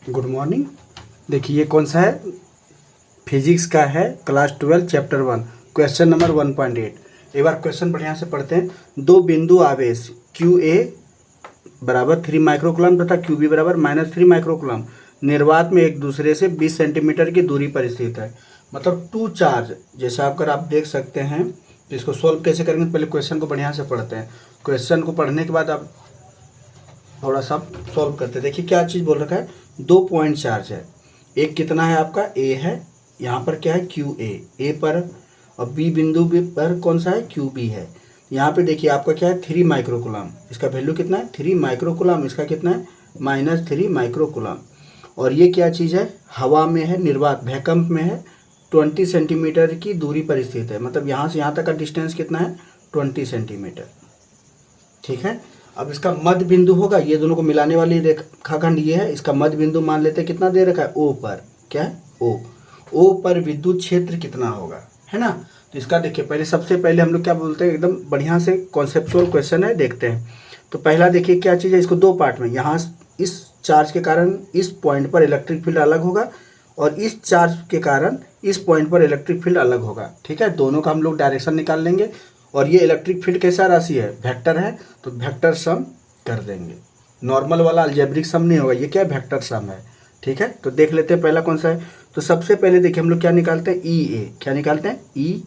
Good morning. देखिए ये कौन सा है, फिजिक्स का है, क्लास 12 चैप्टर 1 क्वेश्चन नंबर 1.8। एक बार क्वेश्चन बढ़िया से पढ़ते हैं। दो बिंदु आवेश क्यू ए बराबर 3 माइक्रोकुलम तथा क्यू बी बराबर -3 माइक्रोकुलम निर्वात में एक दूसरे से 20 सेंटीमीटर की दूरी पर स्थित है। मतलब टू चार्ज जैसा अगर आप देख सकते हैं। तो इसको सॉल्व कैसे करेंगे, पहले क्वेश्चन को बढ़िया से पढ़ते हैं। क्वेश्चन को पढ़ने के बाद आप थोड़ा सा सॉल्व करते हैं। देखिए क्या चीज़ बोल रखा है, 2 पॉइंट चार्ज है। एक कितना है आपका ए है, यहाँ पर क्या है क्यू ए पर, और बी बिंदु बी पर कौन सा है क्यू बी है। यहाँ पे देखिए आपका क्या है 3 माइक्रोकुलम, इसका वैल्यू कितना है 3 माइक्रोकुलम, इसका कितना है -3 माइक्रोकुलम। और ये क्या चीज़ है, हवा में है, निर्वात भैकंप में है, 20 सेंटीमीटर की दूरी पर स्थित है। मतलब यहाँ से यहाँ तक का डिस्टेंस कितना है 20 सेंटीमीटर। ठीक है। अब इसका मध्य बिंदु होगा, ये दोनों को मिलाने वाली रेखाखंड ये है, इसका मध्य बिंदु मान लेते हैं कितना दे रखा है ओ पर, क्या है ओ पर विद्युत क्षेत्र कितना होगा, है ना। तो इसका देखिए पहले सबसे पहले हम लोग क्या बोलते हैं, एकदम बढ़िया से कॉन्सेप्चुअल क्वेश्चन है, देखते हैं। तो पहला देखिए क्या चीज़ है, इसको दो पार्ट में, यहाँ इस चार्ज के कारण इस पॉइंट पर इलेक्ट्रिक फील्ड अलग होगा, और इस चार्ज के कारण इस पॉइंट पर इलेक्ट्रिक फील्ड अलग होगा। ठीक है, दोनों का हम लोग डायरेक्शन निकाल लेंगे। और ये इलेक्ट्रिक फील्ड कैसा राशि है, वेक्टर है, तो वेक्टर सम कर देंगे। नॉर्मल वाला अलजेब्रिक सम नहीं होगा, ये क्या है वेक्टर सम है। ठीक है, तो देख लेते हैं पहला कौन सा है। तो सबसे पहले देखिए हम लोग क्या निकालते हैं, ई ए। क्या निकालते हैं, ई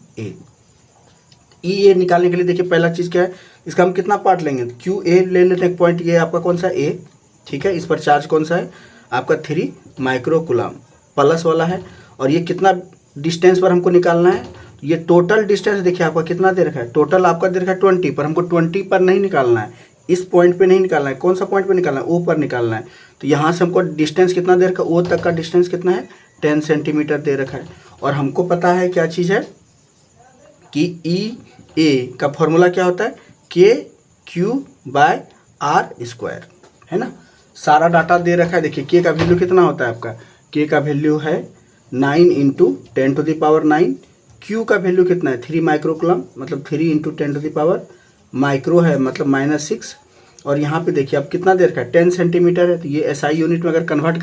ए निकालने के लिए देखिए पहला चीज़ क्या है, इसका हम कितना पार्ट लेंगे, क्यू ए ले लेते हैं। पॉइंट ये आपका कौन सा ए, ठीक है। इस पर चार्ज कौन सा है आपका 3 माइक्रोकुलम प्लस वाला है। और ये कितना डिस्टेंस पर हमको निकालना है, ये टोटल डिस्टेंस देखिए आपका कितना दे रखा है, टोटल आपका दे रखा है 20 पर, हमको 20 पर नहीं निकालना है, इस पॉइंट पे नहीं निकालना है। कौन सा पॉइंट पे निकालना है, ओ पर निकालना है। तो यहाँ से हमको डिस्टेंस कितना दे रखा है, ओ तक का डिस्टेंस कितना है 10 सेंटीमीटर दे रखा है। और हमको पता है क्या चीज़ है कि ई ए का फॉर्मूला क्या होता है, के क्यू बाय आर स्क्वायर, है ना। सारा डाटा दे रखा है। देखिए के का वैल्यू कितना होता है आपका, के का वैल्यू है 9 × 10⁹ क्यू का वैल्यू कितना है 3 माइक्रोकुलम, मतलब 3 × 10⁻, माइक्रो है मतलब -6। और यहाँ पे देखिए आप कितना दे रखा है 10 सेंटीमीटर है। तो ये एसआई यूनिट में अगर कन्वर्ट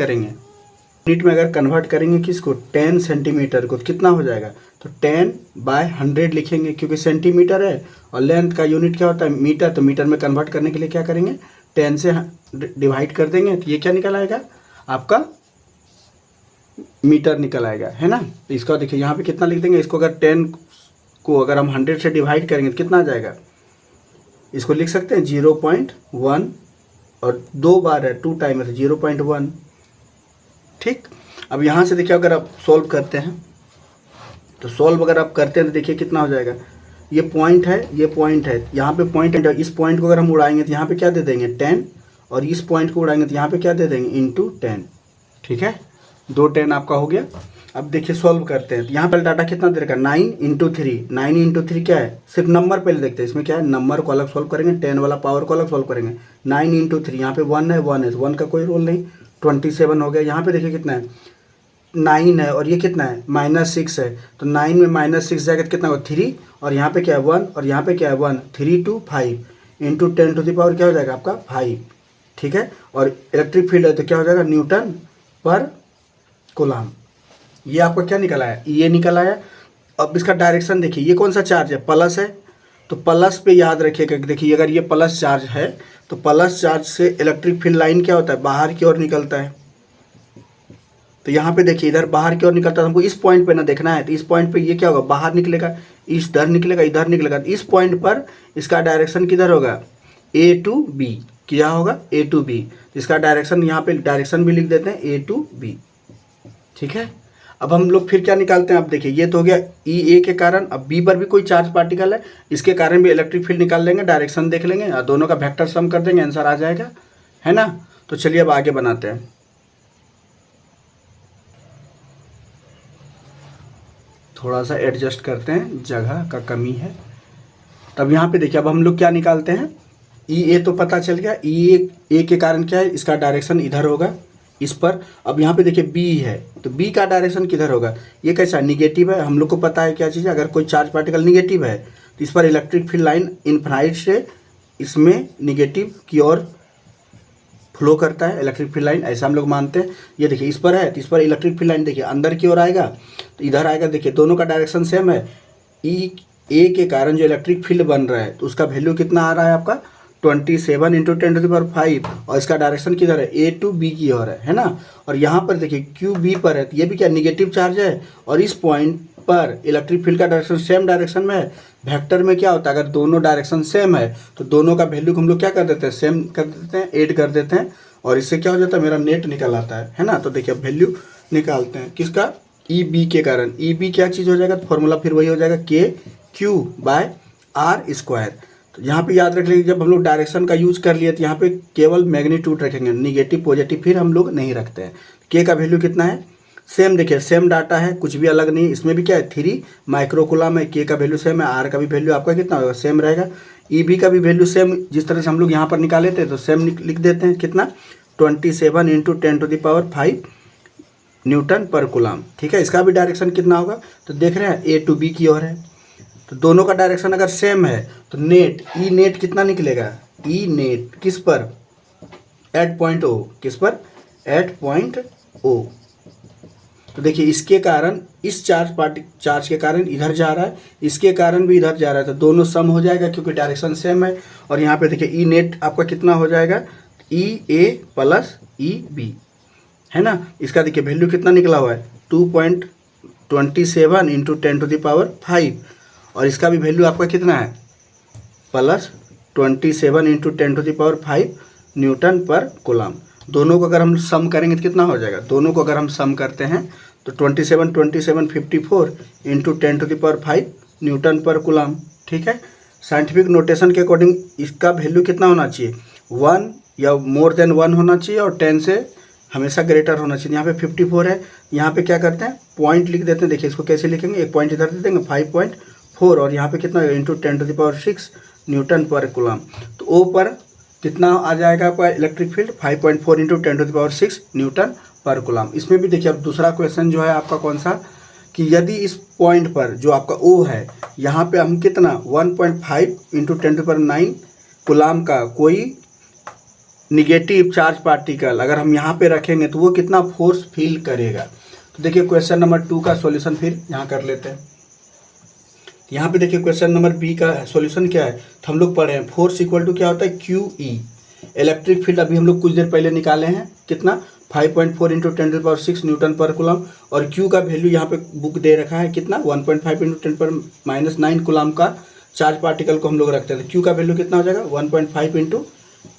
करेंगे, किसको 10 सेंटीमीटर को, तो कितना हो जाएगा, तो 10/100 लिखेंगे, क्योंकि सेंटीमीटर है और लेंथ का यूनिट क्या होता है मीटर। तो मीटर में कन्वर्ट करने के लिए क्या करेंगे 10 से डिवाइड कर देंगे, तो ये क्या निकल आएगा आपका मीटर निकल आएगा, है ना। तो इसका देखिए यहाँ पे कितना लिख देंगे, इसको अगर 10 को अगर हम 100 से डिवाइड करेंगे तो कितना आ जाएगा, इसको लिख सकते हैं 0.1, और 2 बार है 2 टाइम है तो 0.1। ठीक। अब यहाँ से देखिए अगर आप सॉल्व करते हैं, तो सॉल्व अगर आप करते हैं तो देखिए कितना हो जाएगा, ये पॉइंट है, ये पॉइंट है, यहाँ पे पॉइंट है, इस पॉइंट को अगर हम उड़ाएंगे तो यहाँ पे क्या दे देंगे 10, और इस पॉइंट को उड़ाएंगे तो यहाँ पे क्या दे देंगे ×10। ठीक है, 2 10 आपका हो गया। अब देखिए सॉल्व करते हैं, तो यहाँ पर डाटा कितना दे रखा है 9 × 3। 9 × 3 क्या है, सिर्फ नंबर पहले देखते हैं, इसमें क्या है नंबर को अलग सॉल्व करेंगे, 10 वाला पावर को अलग सॉल्व करेंगे। 9 × 3, यहाँ पे 1 है, 1 है तो 1 का कोई रोल नहीं, 27 हो गया। यहाँ पे देखिए कितना है 9 है, और ये कितना है -6 है, तो 9 में -6 जाएगा तो कितना होगा 3, और यहाँ पे क्या है 1, और यहाँ पे क्या है 1, 3 × 5 × 10⁻, क्या हो जाएगा आपका 5। ठीक है, और इलेक्ट्रिक फील्ड है तो क्या हो जाएगा न्यूटन पर कूलम। ये आपका क्या निकल आया, ये निकल आया। अब इसका डायरेक्शन देखिए, ये कौन सा चार्ज है, प्लस है, तो प्लस पे याद रखिएगा। देखिए अगर ये प्लस चार्ज है तो प्लस चार्ज से इलेक्ट्रिक फील्ड लाइन क्या होता है, बाहर की ओर निकलता है। तो यहाँ पे देखिए इधर बाहर की ओर निकलता है, हमको इस पॉइंट पे ना देखना है, तो इस पॉइंट पे ये क्या होगा बाहर निकलेगा, इधर निकलेगा, इधर निकलेगा। तो इस पॉइंट पर इसका डायरेक्शन किधर होगा, A to B, क्या होगा A to B। इसका डायरेक्शन यहाँ पे डायरेक्शन भी लिख देते हैं A to B। ठीक है, अब हम लोग फिर क्या निकालते हैं, अब देखिए ये तो हो गया ई ए के कारण। अब बी पर भी कोई चार्ज पार्टिकल है, इसके कारण भी इलेक्ट्रिक फील्ड निकाल लेंगे, डायरेक्शन देख लेंगे और दोनों का वेक्टर सम कर देंगे, आंसर आ जाएगा, है ना। तो चलिए अब आगे बनाते हैं। थोड़ा सा एडजस्ट करते हैं, जगह का कमी है। तब यहाँ पे देखिए अब हम लोग क्या निकालते हैं, ई ए तो पता चल गया, ई ए के कारण क्या है, इसका डायरेक्शन इधर होगा इस पर। अब यहाँ पे देखिए बी है, तो बी का डायरेक्शन किधर होगा, ये कैसा निगेटिव है, हम लोग को पता है क्या चीज़ है, अगर कोई चार्ज पार्टिकल निगेटिव है तो इस पर इलेक्ट्रिक फील्ड लाइन इनफाइनाइट से इसमें निगेटिव की ओर फ्लो करता है इलेक्ट्रिक फील्ड लाइन, ऐसा हम लोग मानते हैं। ये देखिए इस पर है तो इस पर इलेक्ट्रिक फील्ड लाइन देखिए अंदर की ओर आएगा तो इधर आएगा, देखिए दोनों का डायरेक्शन सेम है। ई ए के कारण जो इलेक्ट्रिक फील्ड बन रहा है तो उसका वैल्यू कितना आ रहा है आपका 27 इंटू 10⁵ और इसका डायरेक्शन किधर है, ए टू बी की ओर है ना। और यहाँ पर देखिए क्यू बी पर है तो ये भी क्या निगेटिव चार्ज है और इस पॉइंट पर इलेक्ट्रिक फील्ड का डायरेक्शन सेम डायरेक्शन में है। वेक्टर में क्या होता है, अगर दोनों डायरेक्शन सेम है तो दोनों का वैल्यू को हम लोग क्या कर देते हैं, सेम कर देते हैं, ऐड कर देते हैं और इससे क्या हो जाता है, मेरा नेट निकल आता है ना। तो देखिए वैल्यू निकालते हैं किसका, ई बी के कारण। ई बी क्या चीज़ हो जाएगा, तो फॉर्मूला फिर वही हो जाएगा के क्यू बाय आर स्क्वायर। तो यहाँ पे याद रख लीजिए जब हम लोग डायरेक्शन का यूज कर लिए तो यहाँ पे केवल मैग्नीट्यूड रखेंगे, निगेटिव पॉजिटिव फिर हम लोग नहीं रखते हैं। के का वैल्यू कितना है, सेम देखिए सेम डाटा है, कुछ भी अलग नहीं। इसमें भी क्या है 3 माइक्रोकूलम है, के का वैल्यू सेम है, आर का भी वैल्यू आपका कितना होगा, सेम रहेगा। ई बी का भी वैल्यू सेम, जिस तरह से हम लोग यहाँ पर निकाले थे तो सेम लिख देते हैं, कितना 27 इंटू 10⁵ न्यूटन पर कूलम। ठीक है, इसका भी डायरेक्शन कितना होगा तो देख रहे हैं ए टू बी की ओर है। तो दोनों का डायरेक्शन अगर सेम है तो नेट ई नेट कितना निकलेगा, ई नेट किस पर, एट पॉइंट ओ, किस पर, एट पॉइंट ओ। तो देखिए इसके कारण इस चार्ज के कारण इधर जा रहा है, इसके कारण भी इधर जा रहा है, तो दोनों सम हो जाएगा क्योंकि डायरेक्शन सेम है। और यहाँ पे देखिए ई नेट आपका कितना हो जाएगा, ई ए प्लस ई बी, है ना। इसका देखिए वैल्यू कितना निकला हुआ है 2.27 इंटू 10⁵ और इसका भी वैल्यू आपका कितना है प्लस 27 इंटू 10⁵ न्यूटन पर कूलम। दोनों को अगर हम सम करेंगे तो कितना हो जाएगा, दोनों को अगर हम सम करते हैं तो 27 54 इंटू 10⁵ न्यूटन पर कूलम। ठीक है, साइंटिफिक नोटेशन के अकॉर्डिंग इसका वैल्यू कितना होना चाहिए, 1 या मोर देन 1 होना चाहिए और 10 से हमेशा ग्रेटर होना चाहिए। यहाँ पे 54 है, यहाँ पे क्या करते हैं पॉइंट लिख देते हैं। देखिए इसको कैसे लिखेंगे, एक पॉइंट इधर दे देंगे 5.4 और यहाँ पे कितना इंटू 10⁶ न्यूटन पर कूलम। तो ओ पर कितना आ जाएगा आपका इलेक्ट्रिक फील्ड, 5.4 इंटू 10⁶ न्यूटन पर कूलम। इसमें भी देखिए अब दूसरा क्वेश्चन जो है आपका कौन सा, कि यदि इस पॉइंट पर जो आपका ओ है यहाँ पे हम कितना 1.5 इंटू 10⁹ कूलम का कोई निगेटिव चार्ज पार्टिकल अगर हम यहाँ पे रखेंगे तो वो कितना फोर्स फील करेगा। तो देखिए क्वेश्चन नंबर 2 का सॉल्यूशन फिर यहाँ कर लेते हैं। यहाँ पे देखिए क्वेश्चन नंबर बी का सॉल्यूशन क्या है, तो हम लोग पढ़े हैं फोर्स इक्वल टू क्या होता है क्यू ई। इलेक्ट्रिक फील्ड अभी हम लोग कुछ देर पहले निकाले हैं, कितना 5.4 इंटू 10⁶ न्यूटन पर कूलम और क्यू का वैल्यू यहाँ पे बुक दे रखा है कितना 1.5 इंटू 10⁻9 कूलम का चार्ज पार्टिकल को हम लोग रखते हैं। तो क्यू का वैल्यू कितना हो जाएगा 1.5 इंटू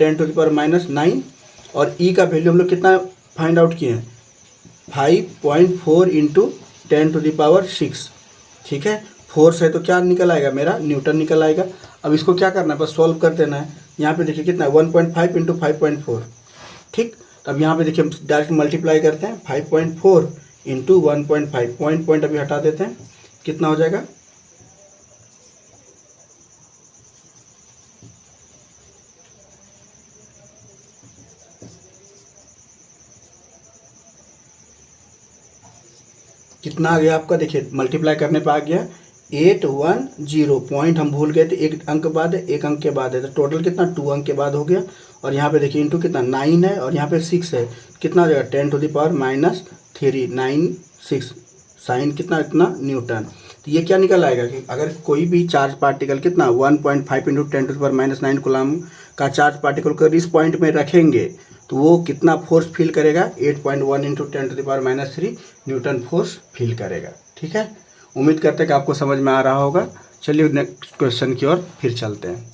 10⁻9 और ई का वैल्यू हम लोग कितना फाइंड आउट किए हैं 5.4 इंटू 10⁶। ठीक है, फोर्स है तो क्या निकल आएगा मेरा न्यूटन निकल आएगा। अब इसको क्या करना है, बस सॉल्व कर देना है। यहाँ पे देखिए कितना है 1.5 इंटू 5.4। ठीक, अब यहाँ पे देखिए हम डायरेक्ट मल्टीप्लाई करते हैं 5.4 इंटू 1.5, पॉइंट अभी हटा देते हैं, कितना हो जाएगा कितना आ गया आपका, देखिए मल्टीप्लाई करने पे आ गया 810। पॉइंट हम भूल गए थे, एक अंक बाद है, एक अंक के बाद है, तो टोटल कितना 2 अंक के बाद हो गया। और यहाँ पे देखिए इंटू कितना 9 है और यहाँ पे 6 है, कितना हो जाएगा 10⁻³ 96 साइन कितना इतना न्यूटन। तो ये क्या निकल आएगा कि अगर कोई भी चार्ज पार्टिकल कितना 1.5 इंटू 10⁻9 कूलम का चार्ज पार्टिकल को इस पॉइंट में रखेंगे तो वो कितना फोर्स फील करेगा 8.1 इंटू 10⁻³ न्यूटन फोर्स फील करेगा। ठीक है, उम्मीद करते हैं कि आपको समझ में आ रहा होगा। चलिए नेक्स्ट क्वेश्चन की ओर फिर चलते हैं।